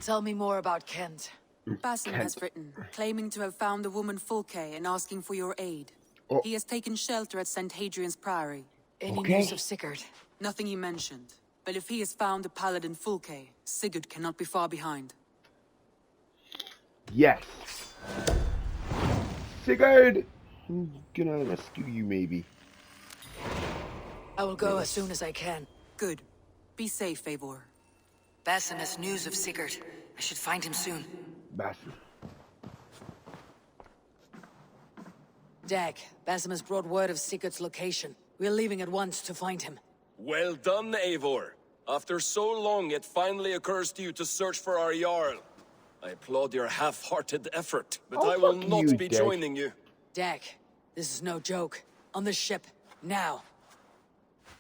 Tell me more about Kent. Basim has written, claiming to have found the woman Fulke and asking for your aid. Oh. He has taken shelter at St. Hadrian's Priory. Any Okay. news of Sigurd? Nothing he mentioned. But if he has found the paladin Fulke, Sigurd cannot be far behind. Yes. Sigurd! I'm gonna rescue you, maybe. I will go as soon as I can. Good. Be safe, Eivor. Basim has news of Sigurd. I should find him soon. Basim. Dag, Basim has brought word of Sigurd's location. We're leaving at once to find him. Well done, Eivor. After so long, it finally occurs to you to search for our Jarl. I applaud your half-hearted effort, but Oh, I will fuck not you, be Dick. joining you. Dag, this is no joke. On the ship, now.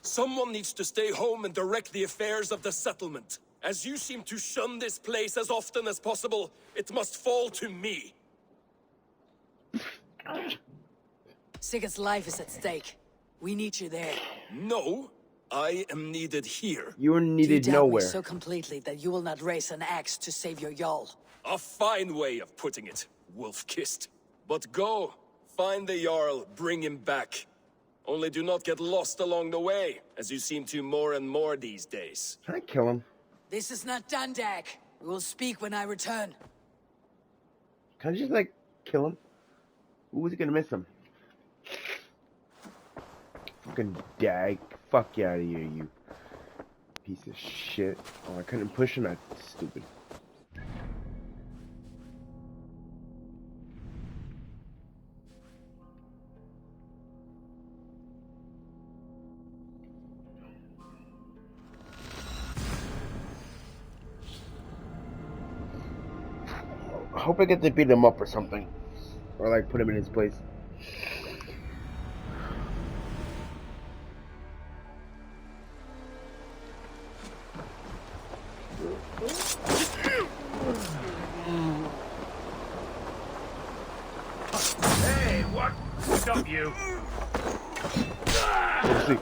Someone needs to stay home and direct the affairs of the settlement. As you seem to shun this place as often as possible, it must fall to me. Sigurd's life is at stake. We need you there. No, I am needed here. You are Do you needed doubt nowhere. me so completely that you will not raise an axe to save your Jarl? A fine way of putting it, wolf-kissed. But go, find the Jarl, bring him back. Only do not get lost along the way, as you seem to more and more these days. Can I kill him? This is not done, Dag. We will speak when I return. Can I just, like, kill him? Who's gonna miss him? Fucking Dag. Fuck you out of here, you piece of shit. Oh, I couldn't push him? That's stupid. I hope I get to beat him up or something. Or, like, put him in his place. Hey, what? Stop you! Let's see.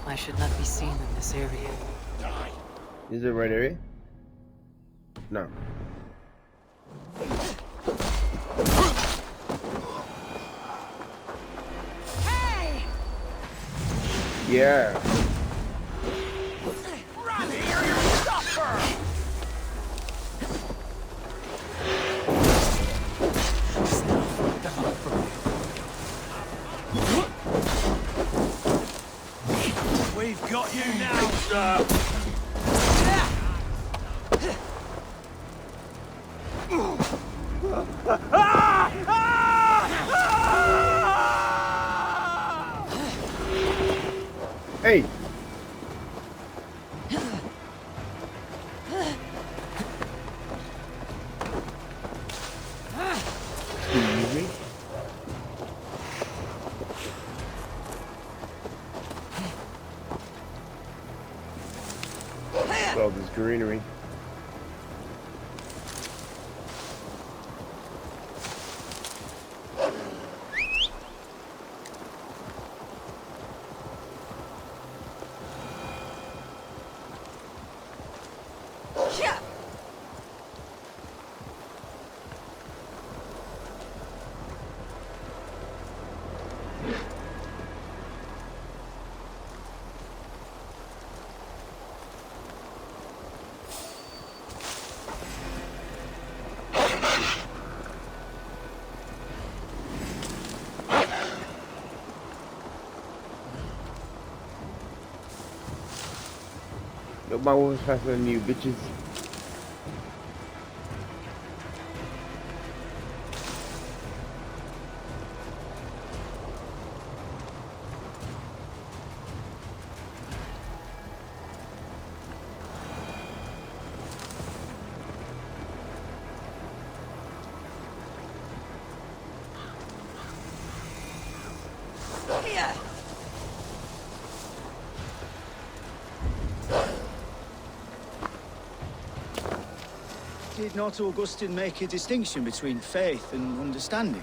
I should not be seen in this area. Is it right area? No. Hey! Yeah. Run here, you suffer! We've got you now, sir! Hey! Excuse me? All this greenery. My wolf is faster than you, bitches. Did not Augustine make a distinction between faith and understanding?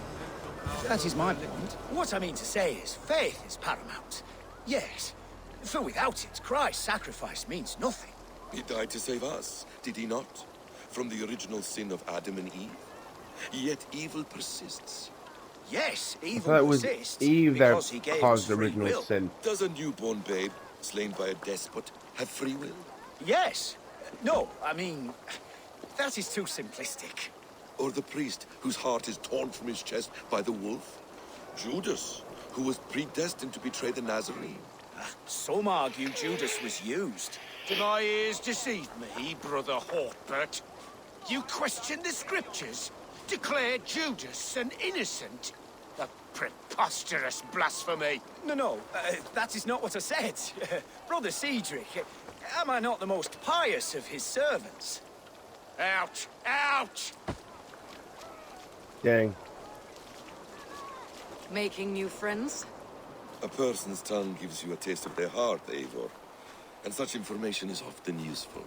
That is my point. What I mean to say is, faith is paramount. Yes, for without it, Christ's sacrifice means nothing. He died to save us, did he not? From the original sin of Adam and Eve. Yet evil persists. Yes, I evil thought it was persists Eve because that he gave caused us the free original will. sin. Does a newborn babe, slain by a despot, have free will? Yes. No, I mean, that is too simplistic. Or the priest whose heart is torn from his chest by the wolf? Judas, who was predestined to betray the Nazarene? Some argue Judas was used. Do my ears deceive me, Brother Hortbert? You question the scriptures? Declare Judas an innocent? A preposterous blasphemy! No, that is not what I said. Brother Cedric, am I not the most pious of his servants? Out! Out! Dang. Making new friends? A person's tongue gives you a taste of their heart, Eivor. And such information is often useful.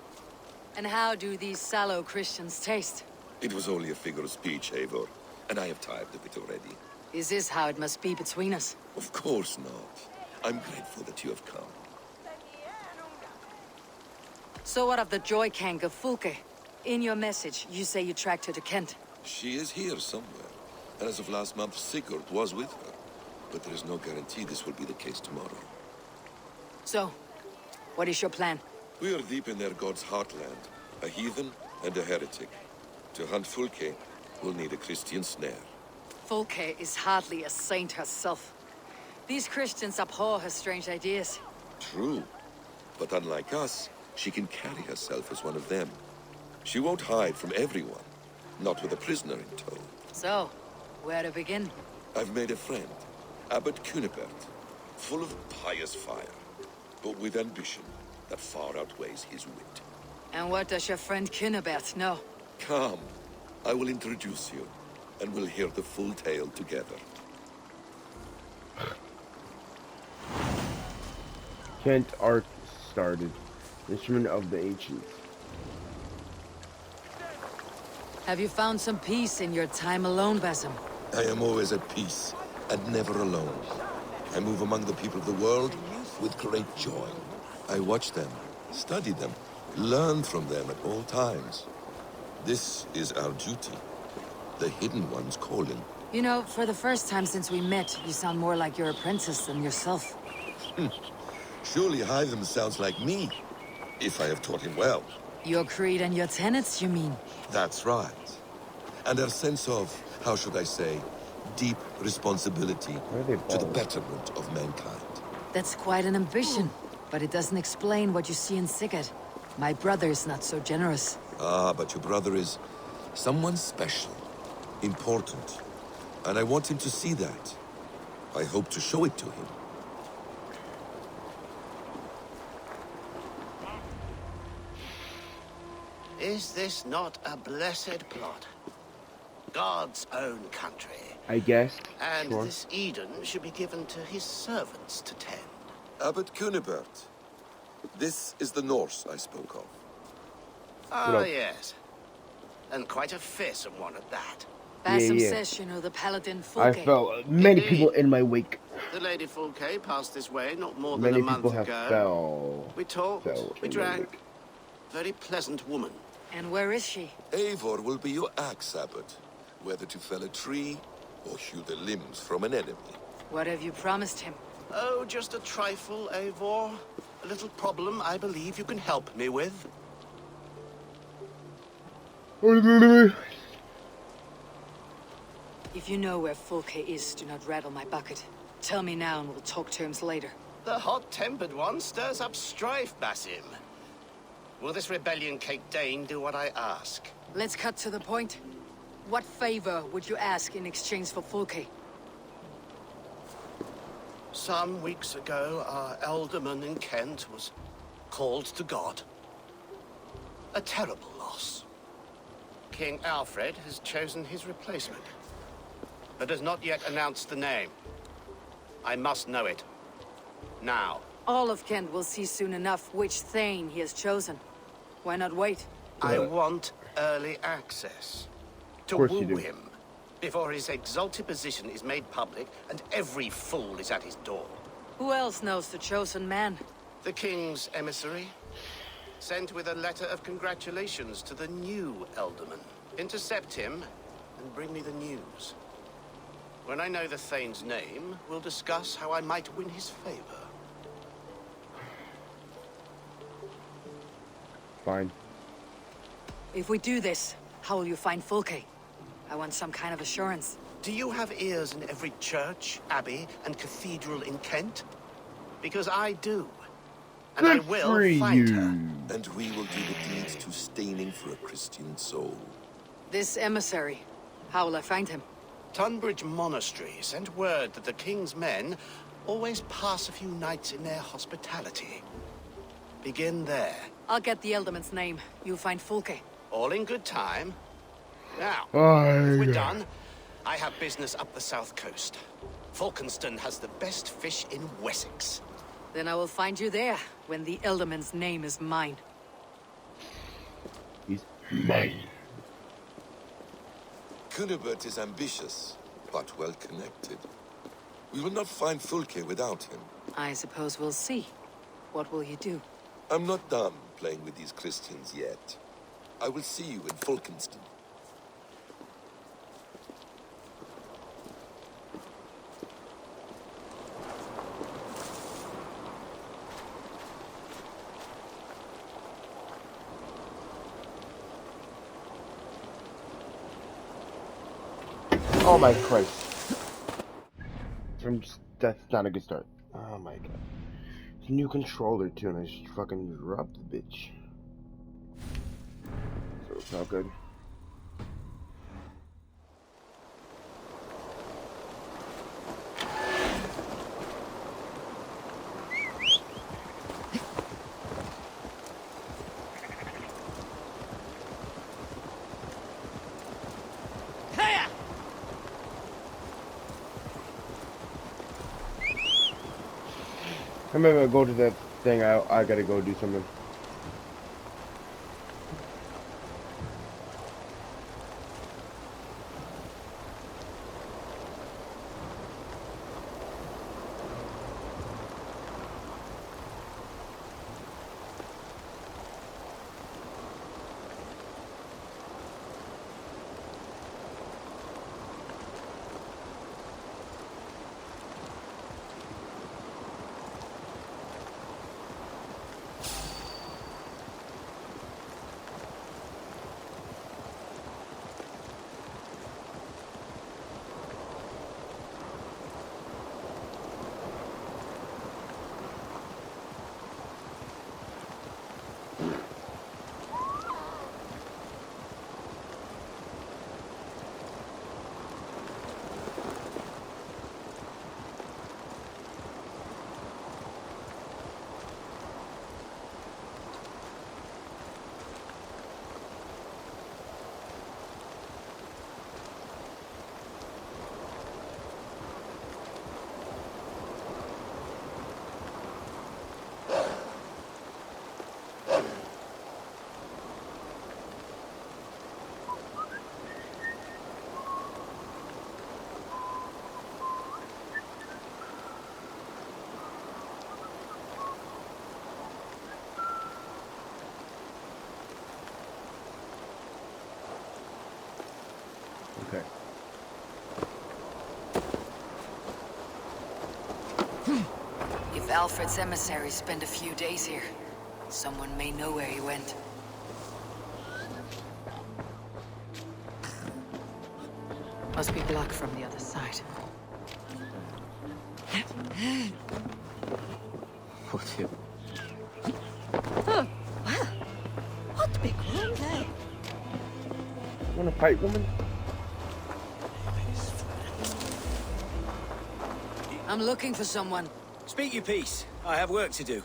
And how do these sallow Christians taste? It was only a figure of speech, Eivor. And I have tired of it already. Is this how it must be between us? Of course not. I'm grateful that you have come. So what of the Joy Kank of Fulke? In your message, you say you tracked her to Kent. She is here somewhere. And as of last month, Sigurd was with her. But there is no guarantee this will be the case tomorrow. So, what is your plan? We are deep in their god's heartland. A heathen and a heretic. To hunt Fulke, we'll need a Christian snare. Fulke is hardly a saint herself. These Christians abhor her strange ideas. True. But unlike us, she can carry herself as one of them. She won't hide from everyone. Not with a prisoner in tow. So, where to begin? I've made a friend. Abbot Kunipert. Full of pious fire. But with ambition that far outweighs his wit. And what does your friend Kunibert know? Come. I will introduce you. And we'll hear the full tale together. Kent Arc started. Instrument of the Ancients. Have you found some peace in your time alone, Basim? I am always at peace, and never alone. I move among the people of the world with great joy. I watch them, study them, learn from them at all times. This is our duty. The Hidden One's calling. You know, for the first time since we met, you sound more like your apprentice than yourself. Surely Hytham sounds like me, if I have taught him well. Your creed and your tenets, you mean? That's right. And our sense of, how should I say, deep responsibility Where are they to the balls? betterment of mankind. That's quite an ambition, but it doesn't explain what you see in Sigurd. My brother is not so generous. Ah, but your brother is someone special, important. And I want him to see that. I hope to show it to him. Is this not a blessed plot? God's own country. I guess. And Sure. this Eden should be given to his servants to tend. Abbot Kunipert. This is the Norse I spoke of. Ah, Well- yes. And quite a fearsome one at that. Basim yeah. says you know the paladin I Fulke. felt many Indeed. people in my wake. The Lady Fulke passed this way not more than Many a month people have ago. fell. We talked, fell we in my drank. wake. Very pleasant woman. And where is she? Eivor will be your axe, Abbot. Whether to fell a tree or hew the limbs from an enemy. What have you promised him? Oh, just a trifle, Eivor. A little problem I believe you can help me with. If you know where Fulke is, do not rattle my bucket. Tell me now and we'll talk terms later. The hot-tempered one stirs up strife, Basim. Will this rebellion Cape Dane do what I ask? Let's cut to the point. What favor would you ask in exchange for Fulke? Some weeks ago, our alderman in Kent was called to God. A terrible loss. King Alfred has chosen his replacement, but has not yet announced the name. I must know it. Now. All of Kent will see soon enough which Thane he has chosen. Why not wait? I want early access. To course you woo do. him before his exalted position is made public and every fool is at his door. Who else knows the chosen man? The king's emissary, sent with a letter of congratulations to the new alderman. Intercept him and bring me the news. When I know the Thane's name, we'll discuss how I might win his favor. Fine. If we do this, how will you find Fulke? I want some kind of assurance. Do you have ears in every church, abbey, and cathedral in Kent? Because I do. And Good I will for find you. her. And we will do the deeds to staining for a Christian soul. This emissary, how will I find him? Tunbridge Monastery sent word that the king's men always pass a few nights in their hospitality. Begin there. I'll get the Ealdorman's name. You'll find Fulke. All in good time. Now, Oh, if we're yeah. done, I have business up the south coast. Falkenston has the best fish in Wessex. Then I will find you there, when the Ealdorman's name is mine. He's mine. Kunipert is ambitious, but well connected. We will not find Fulke without him. I suppose we'll see. What will you do? I'm not done playing with these Christians yet. I will see you in Falkenston. Oh my Christ. That's not a good start. Oh my god. It's a new controller too, and I just fucking dropped the bitch. So it's not good. I'm gonna go to that thing. I gotta go do something. Okay. If Alfred's emissaries spend a few days here, someone may know where he went. Must be blocked from the other side. Wanna fight, woman? I'm looking for someone. Speak your piece. I have work to do.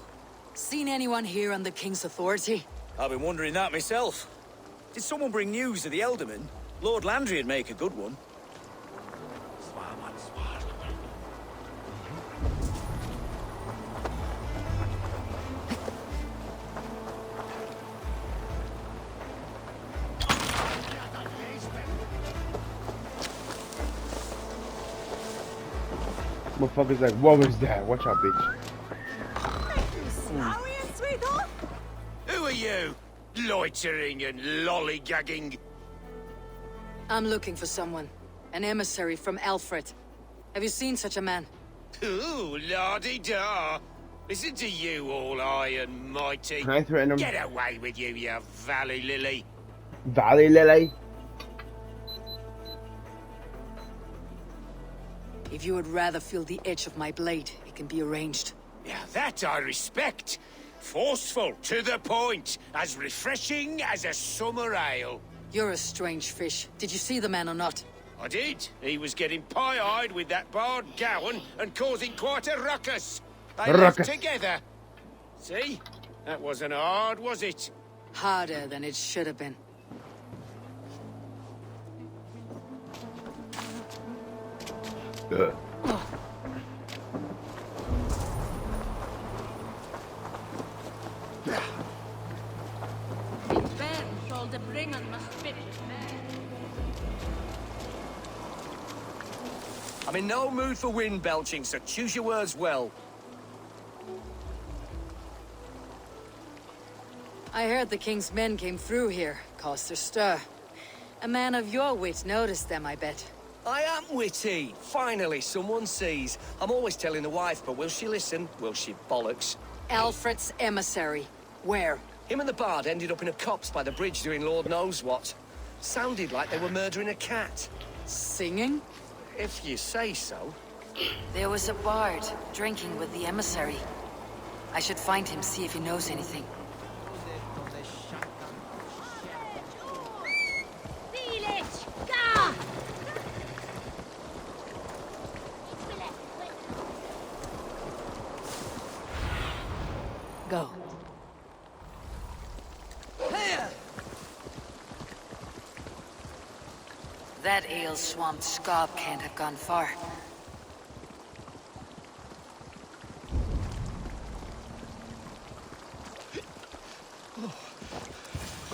Seen anyone here on the King's authority? I've been wondering that myself. Did someone bring news of the Elderman? Lord Landry'd make a good one. Motherfucker's like, what was that? Watch out, bitch. Who are you? Loitering and lollygagging. I'm looking for someone. An emissary from Alfred. Have you seen such a man? Ooh, la-di-da. Listen to you, all high and mighty. Can I threaten him? Get away with you, you valley lily. Valley Lily? If you would rather feel the edge of my blade, it can be arranged. Yeah, that I respect. Forceful, to the point, as refreshing as a summer ale. You're a strange fish. Did you see the man or not? I did. He was getting pie-eyed with that Bard Gowan and causing quite a ruckus. They left together. See? That wasn't hard, was it? Harder than it should have been. I'm in no mood for wind belching, so choose your words well. I heard the King's men came through here, caused a stir. A man of your wit noticed them, I bet. I am witty. Finally, someone sees. I'm always telling the wife, but will she listen? Will she bollocks? Alfred's emissary. Where? Him and the Bard ended up in a copse by the bridge doing Lord knows what. Sounded like they were murdering a cat. Singing? If you say so. There was a bard drinking with the emissary. I should find him, see if he knows anything. Go. That ale-swamped scob can't have gone far.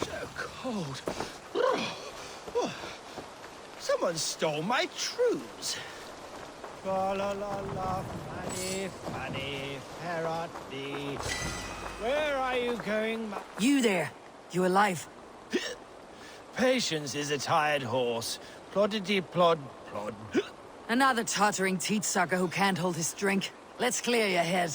So cold. Someone stole my trews. La la la la, Fanny, Fanny, Ferrati. Where are you going, You there! You alive? Patience is a tired horse. Ploddity plod plod. Another tottering teat-sucker who can't hold his drink. Let's clear your head.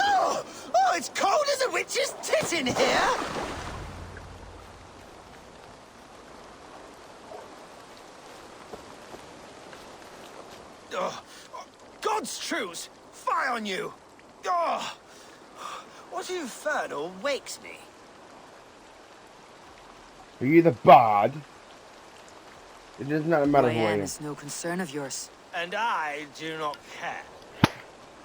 Oh, it's cold as a witch's tit in here! God's truce! Fie on you! Oh, what infernal wakes me? Are you the bard? It does not matter who I Diane am. is no concern of yours. And I do not care.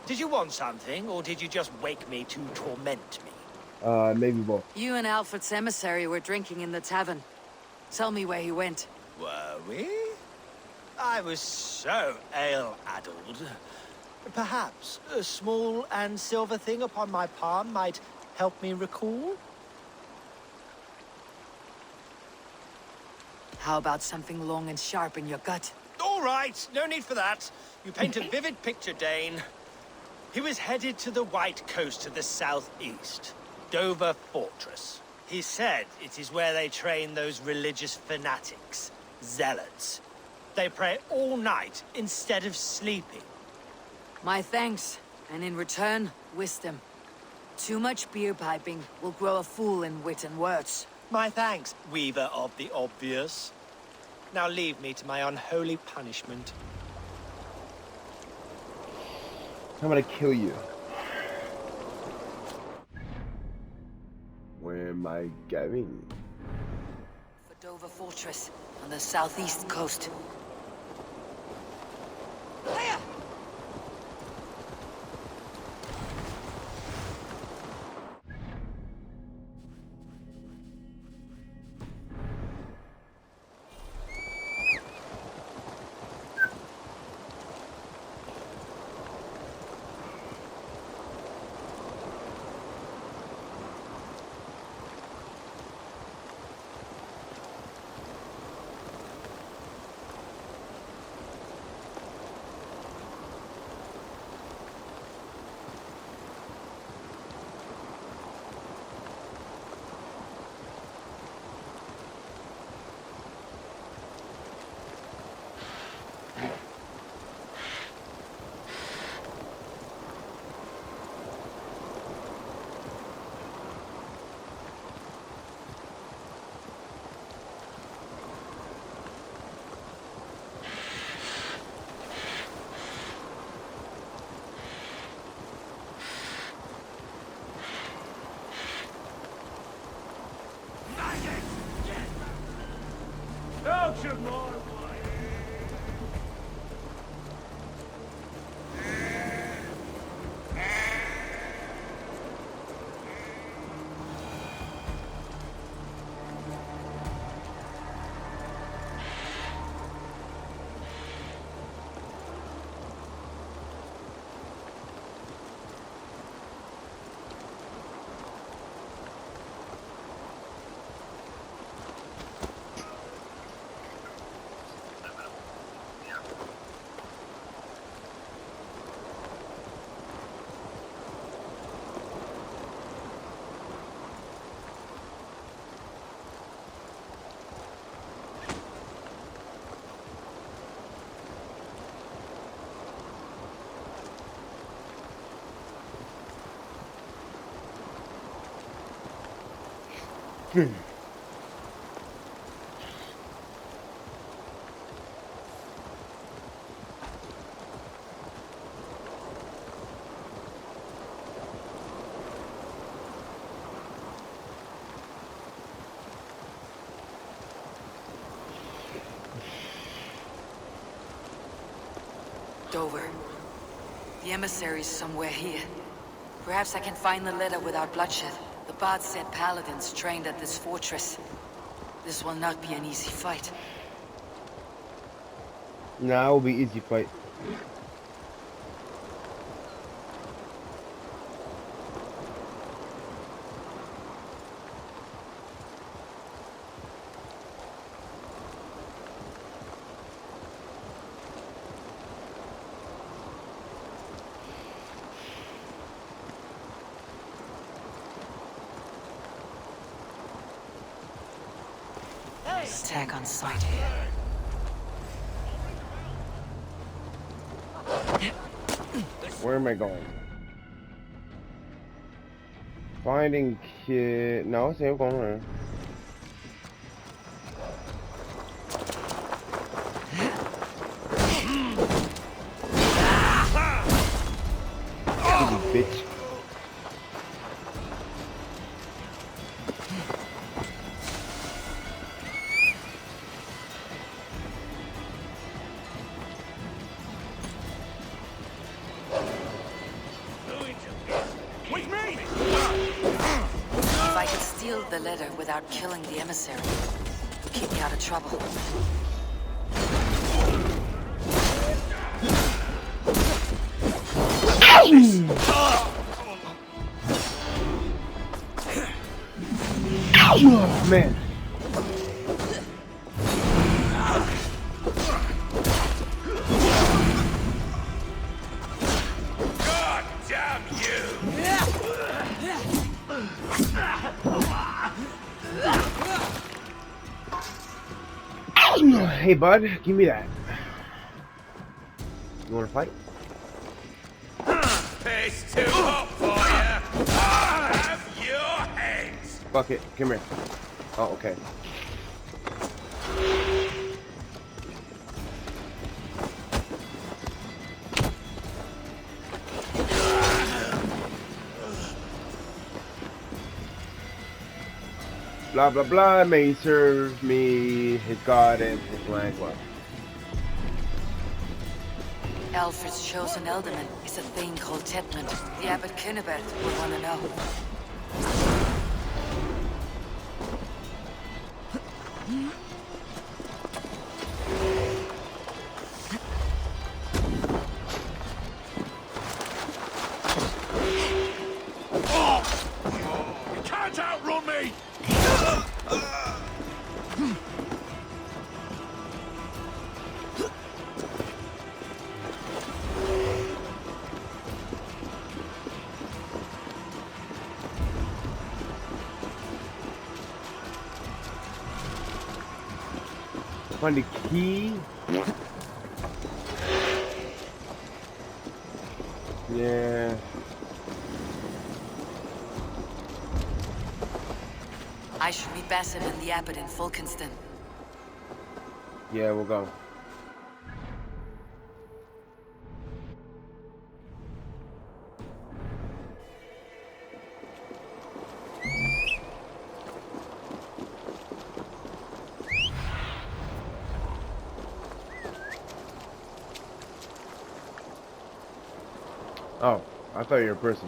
Did you want something, or did you just wake me to torment me? Maybe both. You and Alfred's emissary were drinking in the tavern. Tell me where he went. Were we? I was so ale-addled. Perhaps a small and silver thing upon my palm might help me recall? How about something long and sharp in your gut? All right, no need for that. You paint a vivid picture, Dane. He was headed to the White Coast to the southeast, Dover Fortress. He said it is where they train those religious fanatics, zealots. They pray all night instead of sleeping. My thanks, and in return, wisdom. Too much beer piping will grow a fool in wit and words. My thanks, weaver of the obvious. Now leave me to my unholy punishment. I'm gonna kill you. Where am I going? For Dover Fortress, on the southeast coast. Hiya! Dover. The emissary's somewhere here. Perhaps I can find the letter without bloodshed. The bard said paladins trained at this fortress. This will not be an easy fight. Nah, it will be easy fight. Attack on sight here. Where am I going? Finding kid. No, still going around. You bitch. If I could steal the letter without killing the emissary, it would keep me out of trouble. Oh, man. God damn you! Hey, bud, give me that. You wanna fight? It's too hot for you! I'll have your heads! Fuck it, come here. Oh, okay. Blah blah blah. May he serve me, his God, and his land well. Alfred's chosen elderman is a thing called Tedmund. The Abbot Kunipert would want to know. You can't outrun me! Find the key. Yeah. I should meet Basim and the Abbot in Fulkenston. Yeah, we'll go. Oh, I thought you were a person.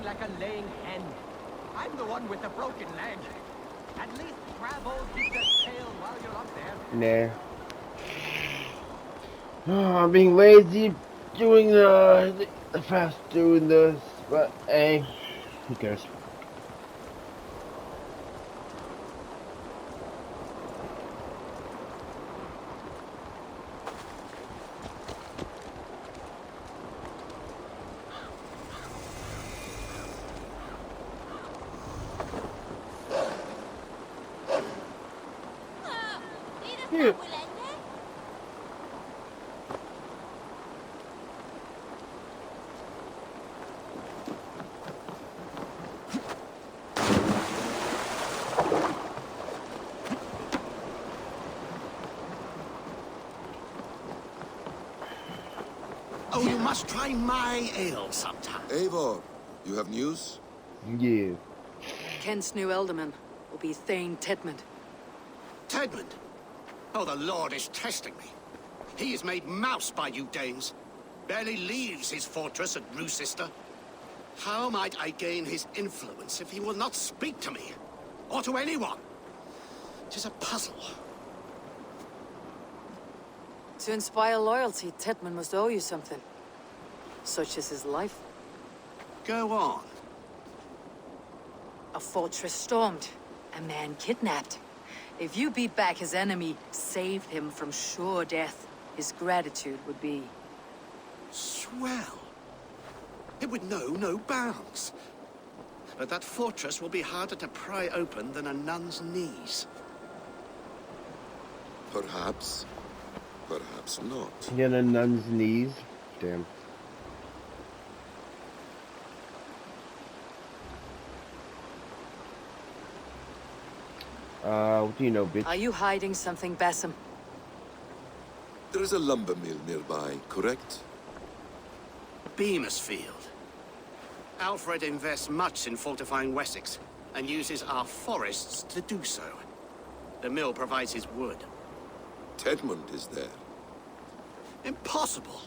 Like a laying hen. I'm the one with the broken leg. At least grab old Peter's tail while you're up there. Nah. Oh, I'm being lazy doing the fast doing this, but hey, who cares? Here. Oh, you must try my ale sometime. Eivor, you have news? Yeah. Kent's new elderman will be Thane Tedmund. Tedmund? Oh, the Lord is testing me. He is made mouse by you Danes. Barely leaves his fortress at Roosister. How might I gain his influence if he will not speak to me? Or to anyone? 'Tis a puzzle. To inspire loyalty, Tedman must owe you something. Such as his life. Go on. A fortress stormed. A man kidnapped. If you beat back his enemy, saved him from sure death, his gratitude would be... Swell. It would know no bounds. But that fortress will be harder to pry open than a nun's knees. Perhaps. Perhaps not. Get a nun's knees. Damn. What do you know, bitch? Are you hiding something, Basim? There is a lumber mill nearby, correct? Beamersfield. Alfred invests much in fortifying Wessex, and uses our forests to do so. The mill provides his wood. Tedmund is there. Impossible!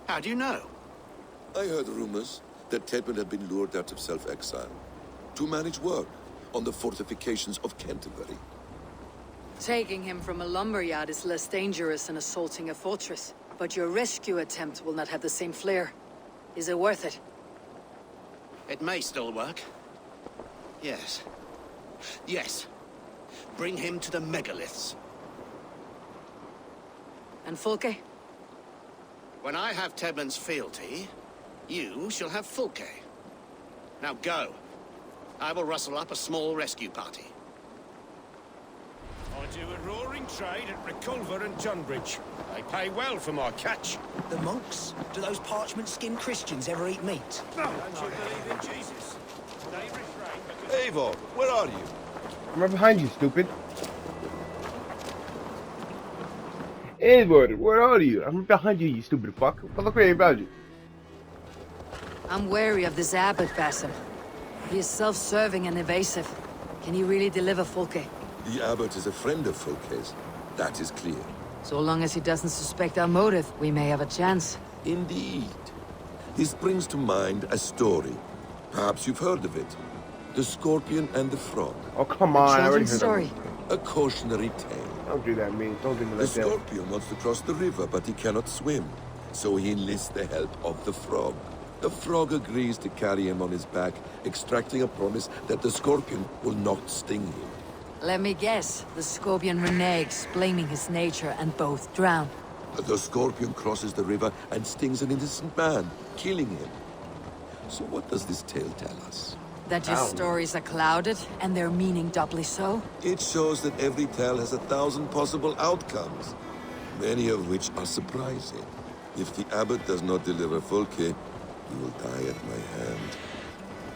How do you know? I heard rumors that Tedmund had been lured out of self-exile to manage work on the fortifications of Canterbury. Taking him from a lumberyard is less dangerous than assaulting a fortress. But your rescue attempt will not have the same flair. Is it worth it? It may still work. Yes. Yes. Bring him to the megaliths. And Fulke? When I have Tedmund's fealty, you shall have Fulke. Now go. I will rustle up a small rescue party. I do a roaring trade at Reculver and Tunbridge. They pay well for my catch. The monks? Do those parchment-skinned Christians ever eat meat? No, don't you believe in Jesus? They refrain because... Eivor, where are you? I'm right behind you, stupid. Edward, where are you? I'm right behind you, you stupid fuck. What the fuck about you? I'm wary of this Abbot, Basim. He is self-serving and evasive. Can he really deliver Fulke? The Abbot is a friend of Fulke's. That is clear. So long as he doesn't suspect our motive, we may have a chance. Indeed. This brings to mind a story. Perhaps you've heard of it. The Scorpion and the Frog. Oh, come on. I already Children's heard story. A cautionary tale. Don't do that, man. Don't do me The like that. Scorpion wants to cross the river, but he cannot swim. So he enlists the help of the Frog. The Frog agrees to carry him on his back, extracting a promise that the Scorpion will not sting him. Let me guess. The Scorpion reneges, blaming his nature, and both drown. The Scorpion crosses the river and stings an innocent man, killing him. So what does this tale tell us? That your stories are clouded, and their meaning doubly so? It shows that every tale has 1,000 possible outcomes, many of which are surprising. If the Abbot does not deliver Fulke, he will die at my hand.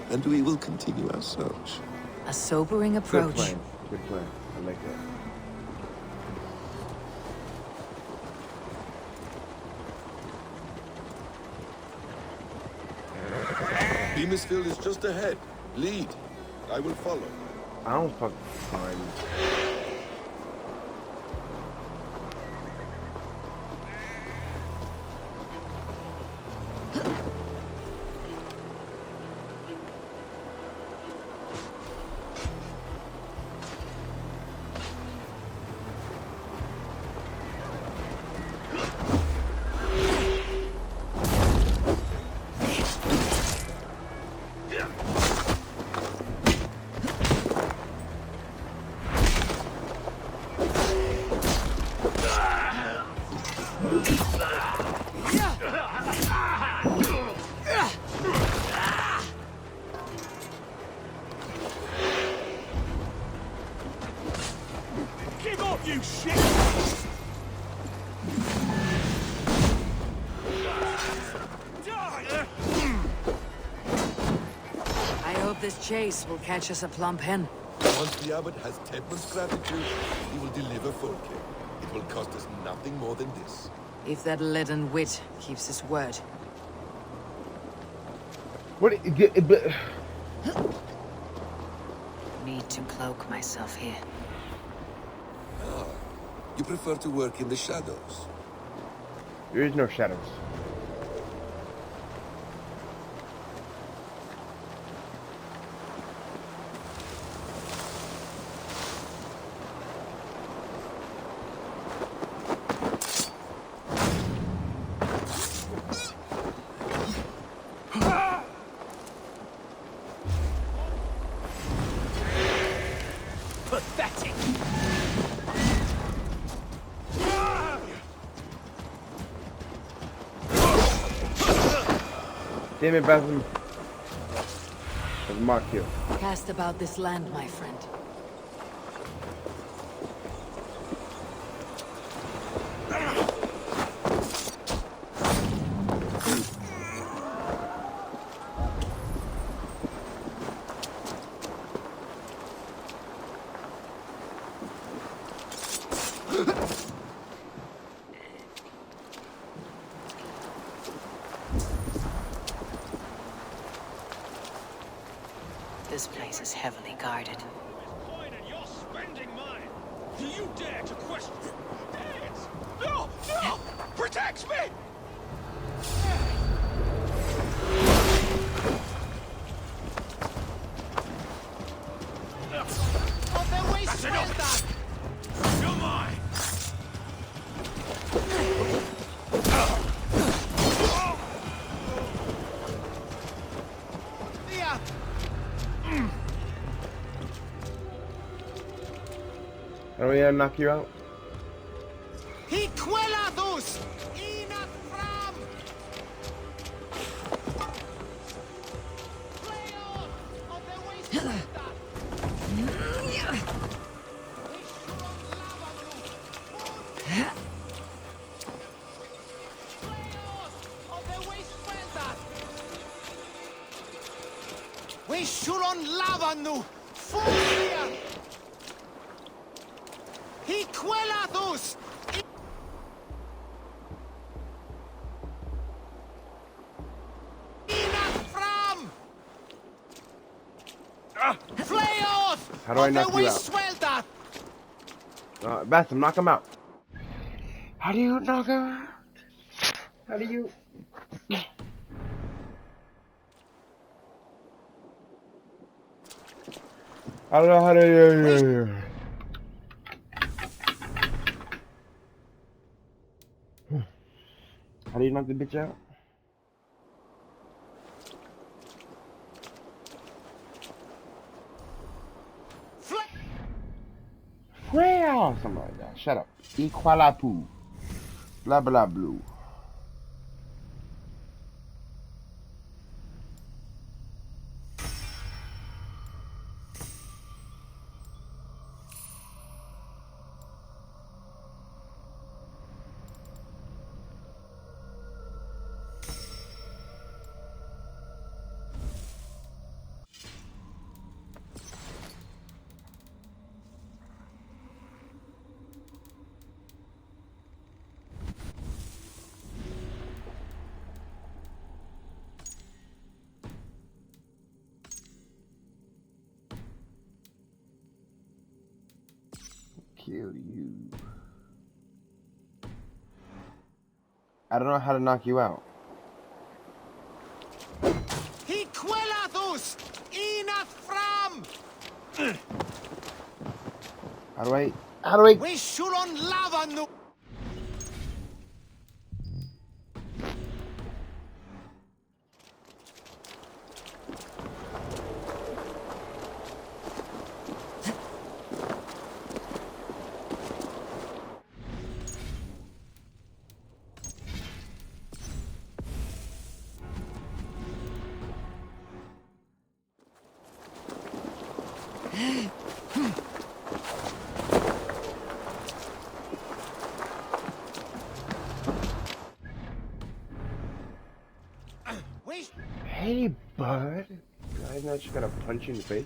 And we will continue our search. A sobering Good approach. plan. Good plan. I like that. Beamisfield is just ahead. Lead. I will follow. I don't fucking find. Give up, you shit! I hope this chase will catch us a plump hen. Once the Abbot has Tedmund's gratitude, he will deliver Fulke. It will cost us nothing more than this. If that leaden wit keeps his word. What? Need to cloak myself here. You prefer to work in the shadows. There is no shadows. Pathetic. Damn it, Basim. That's my kill. Cast about this land, my friend. This place is heavily guarded. Mine and you're spending mine. Do you dare to question? Dance! No! No! Protect me! That's enough! You're mine! Are we gonna knock you out? He quelados! Ina fram! Player of the wasteland! We should on lavanu! Furia! He quelados! How do I knock you out? Basim, knock him out. How do you knock him out? How do you... I don't know how to... How do you knock the bitch out? Well, something like that. Shut up. Equalapu. Blah blah blue. Kill you. I don't know how to knock you out. He quelados! Ina fram! How do I... We should on lavanu! Hey, bud. I'm not just gonna punch you in the face.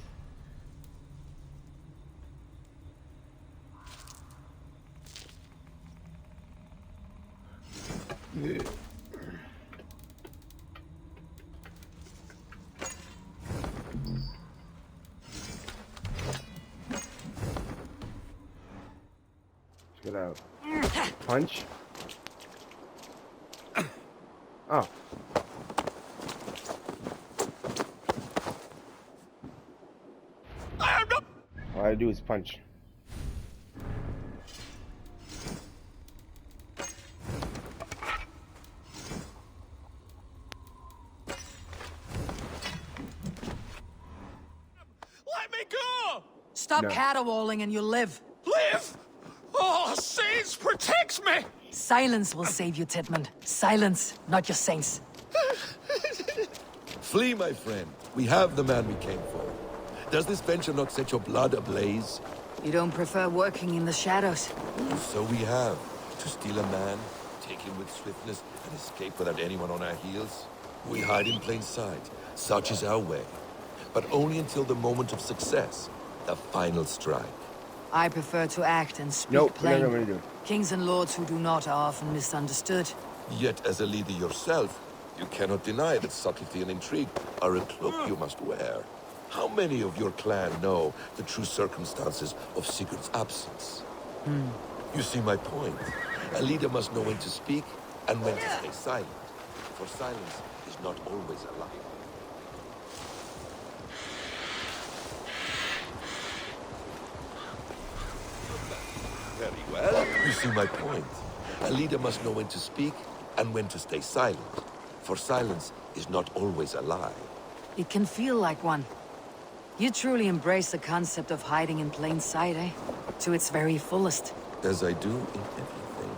Get out. Punch. Oh. All I do is punch. Let me go! Stop No. caterwauling and you'll live. Live! Oh, saints, protect me! Silence will save you, Tedmund. Silence, not your saints. Flee, my friend. We have the man we came for. Does this venture not set your blood ablaze? You don't prefer working in the shadows? So we have. To steal a man, take him with swiftness, and escape without anyone on our heels. We hide in plain sight. Such is our way. But only until the moment of success. The final strike. I prefer to act and speak Nope, plain. we're not gonna do it. Kings and lords who do not are often misunderstood. Yet, as a leader yourself, you cannot deny that subtlety and intrigue are a cloak you must wear. How many of your clan know the true circumstances of Sigurd's absence? You see my point. A leader must know when to speak and when to stay silent. For silence is not always a lie. Very well. You see my point. A leader must know when to speak and when to stay silent. For silence is not always a lie. It can feel like one. You truly embrace the concept of hiding in plain sight, eh? To its very fullest. As I do in everything.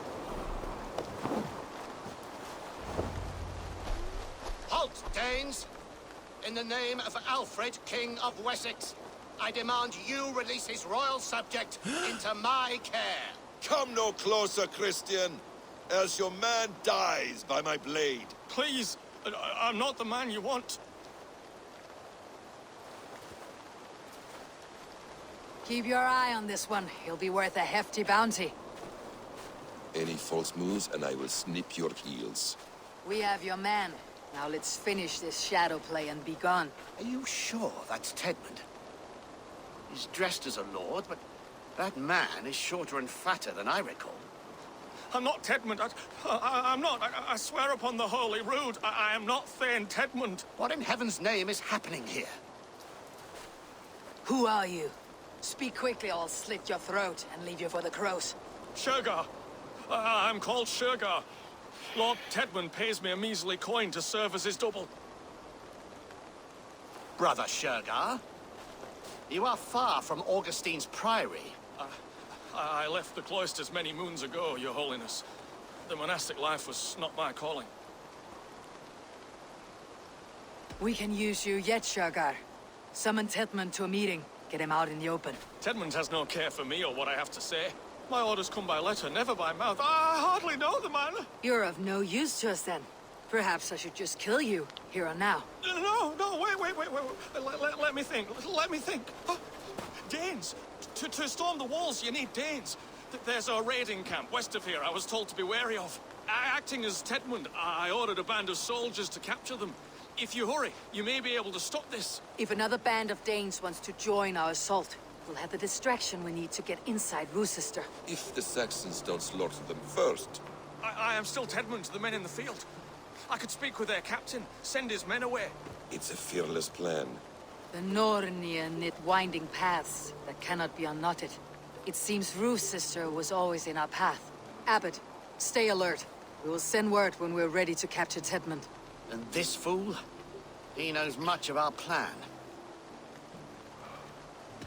Halt, Danes! In the name of Alfred, King of Wessex, I demand you release his royal subject into my care. Come no closer, Christian, else your man dies by my blade. Please, I'm not the man you want. Keep your eye on this one. He'll be worth a hefty bounty. Any false moves and I will snip your heels. We have your man. Now let's finish this shadow play and be gone. Are you sure that's Tedmund? He's dressed as a lord, but that man is shorter and fatter than I recall. I'm not Tedmund. I'm not. I swear upon the Holy Rood, I am not Thane Tedmund. What in heaven's name is happening here? Who are you? Speak quickly or I'll slit your throat and leave you for the crows. Shergar. I'm called Shergar. Lord Tedmund pays me a measly coin to serve as his double. Brother Shergar, you are far from Augustine's priory. I left the cloisters many moons ago, Your Holiness. The monastic life was not my calling. We can use you yet, Shergar. Summon Tedmund to a meeting. Get him out in the open. Tedmund has no care for me or what I have to say. My orders come by letter, never by mouth. I hardly know the man. You're of no use to us then. Perhaps I should just kill you, here and now. No, wait. Let me think. Let me think. Danes. To storm the walls, you need Danes. There's a raiding camp west of here I was told to be wary of. Acting as Tedmund, I ordered a band of soldiers to capture them. If you hurry, you may be able to stop this. If another band of Danes wants to join our assault, we'll have the distraction we need to get inside Rochester. If the Saxons don't slaughter them first. I am still Tedmund to the men in the field. I could speak with their captain, send his men away. It's a fearless plan. The Nornir knit winding paths that cannot be unknotted. It seems Rochester was always in our path. Abbot, stay alert. We will send word when we're ready to capture Tedmund. And this fool? He knows much of our plan.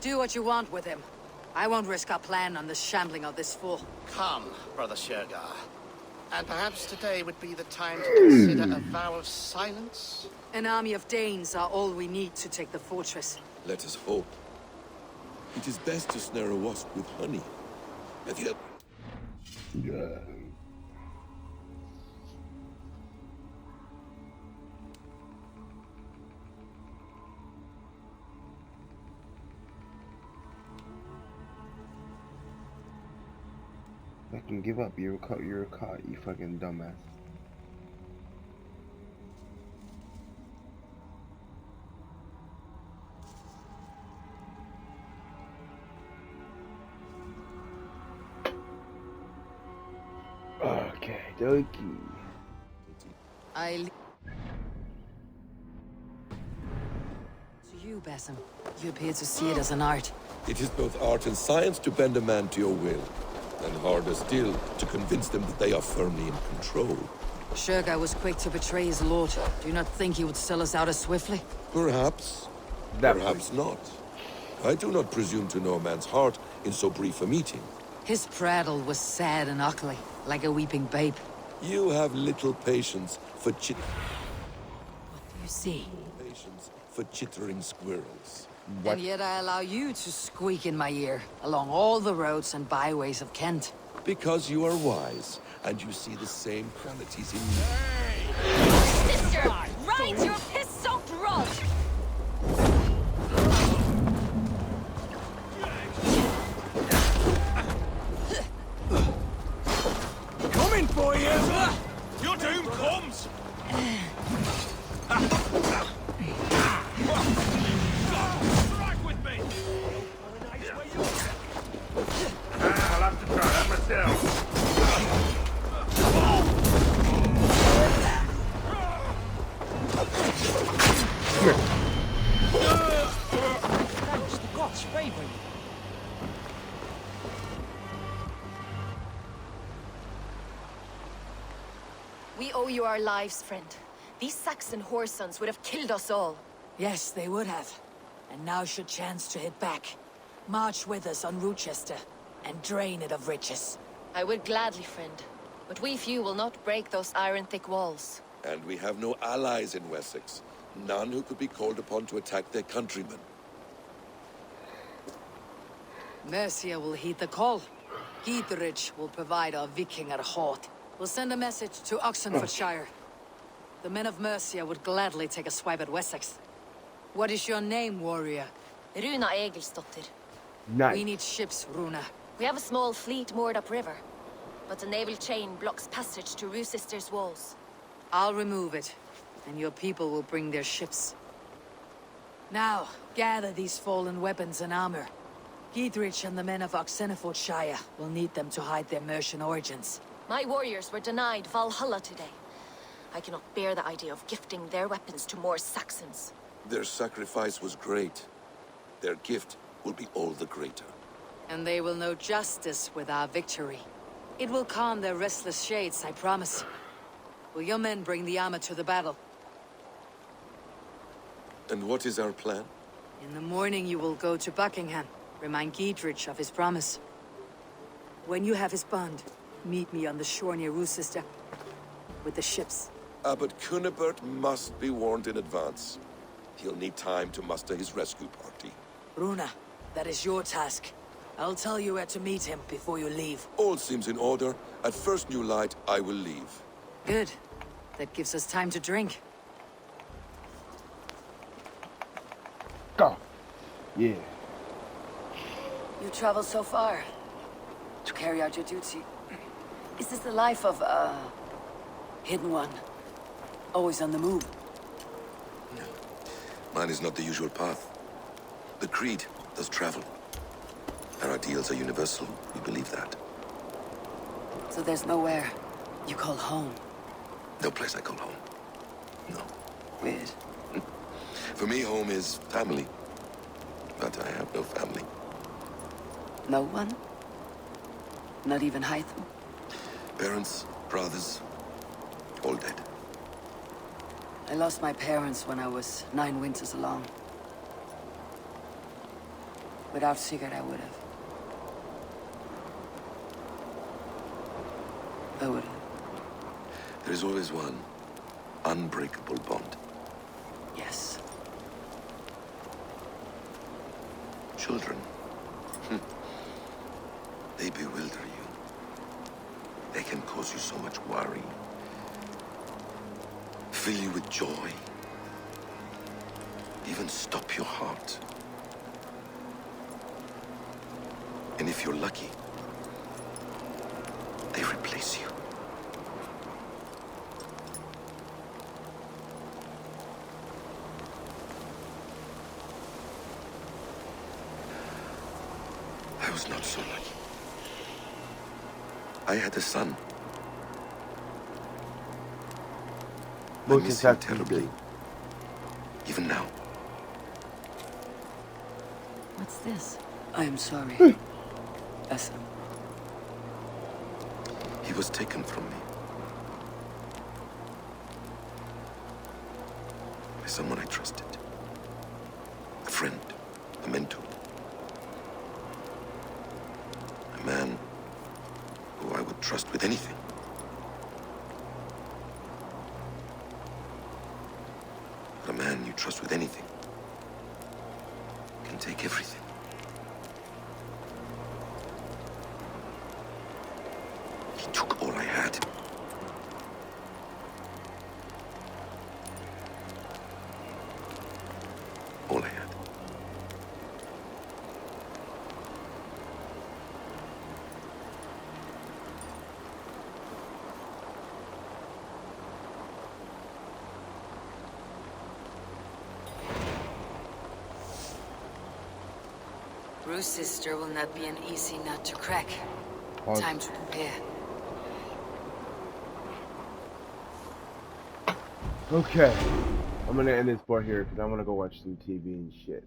Do what you want with him. I won't risk our plan on the shambling of this fool. Come, Brother Shergar. And perhaps today would be the time to consider a vow of silence? An army of Danes are all we need to take the fortress. Let us hope. It is best to snare a wasp with honey. Have you... Yeah. Fucking give up. You're caught, you fucking dumbass. Okay, dokie. To you, Basim. You appear to see it as an art. It is both art and science to bend a man to your will, and harder still to convince them that they are firmly in control. Shurgai was quick to betray his lord. Do you not think he would sell us out as swiftly? Perhaps. Perhaps not. I do not presume to know a man's heart in so brief a meeting. His prattle was sad and ugly, like a weeping babe. You have little patience for What do you see? patience for chittering squirrels. What? And yet I allow you to squeak in my ear, along all the roads and byways of Kent. Because you are wise, and you see the same qualities in me. Sister, ride your piss-soaked rug! Coming for you! Your doom comes! Strike with me! I'll have to try that myself. Thanks, the gods favor you. We owe you our lives, friend. These Saxon whoresons would have killed us all. Yes, they would have. And now should chance to hit back. March with us on Rochester, and drain it of riches. I would gladly, friend. But we few will not break those iron-thick walls. And we have no allies in Wessex. None who could be called upon to attack their countrymen. Mercia will heed the call. Gietrich will provide our Vikinger Hort. We'll send a message to Oxenfordshire. The men of Mercia would gladly take a swipe at Wessex. What is your name, warrior? Runa Egilsdotter. Nice. We need ships, Runa. We have a small fleet moored upriver. But a naval chain blocks passage to Rochester's walls. I'll remove it, and your people will bring their ships. Now, gather these fallen weapons and armor. Gietrich and the men of Oxenfordshire will need them to hide their Mercian origins. My warriors were denied Valhalla today. I cannot bear the idea of gifting their weapons to more Saxons. Their sacrifice was great. Their gift will be all the greater. And they will know justice with our victory. It will calm their restless shades, I promise. Will your men bring the armor to the battle? And what is our plan? In the morning you will go to Buckingham. Remind Gietrich of his promise. When you have his bond, meet me on the shore near Rochester with the ships. Abbot Kunipert must be warned in advance. He'll need time to muster his rescue party. Runa, that is your task. I'll tell you where to meet him before you leave. All seems in order. At first new light, I will leave. Good. That gives us time to drink. Go. Yeah. You traveled so far to carry out your duty. Is this the life of a hidden one? Always on the move? No. Mine is not the usual path. The Creed does travel. Our ideals are universal. We believe that. So there's nowhere you call home? No place I call home. No. Weird. For me, home is family. But I have no family. No one? Not even Hytham? Parents, brothers, all dead. I lost my parents when I was 9 winters along. Without Sigurd, I would have. I would have. There is always one unbreakable bond. Yes. Children. They bewilder you. They can cause you so much worry. Fill you with joy. Even stop your heart. And if you're lucky, they replace you. I was not so lucky. I had a son. Most miss him assassins terribly. do. Even now. What's this? I am sorry. Basim. He was taken from me. By someone I trusted. A friend. A mentor. A man who I would trust with anything. But a man you trust with anything can take everything. He took all I had. All I had. Bruce's sister will not be an easy nut to crack. Pause. Time to prepare. Okay. I'm gonna end this part here because I want to go watch some TV and shit.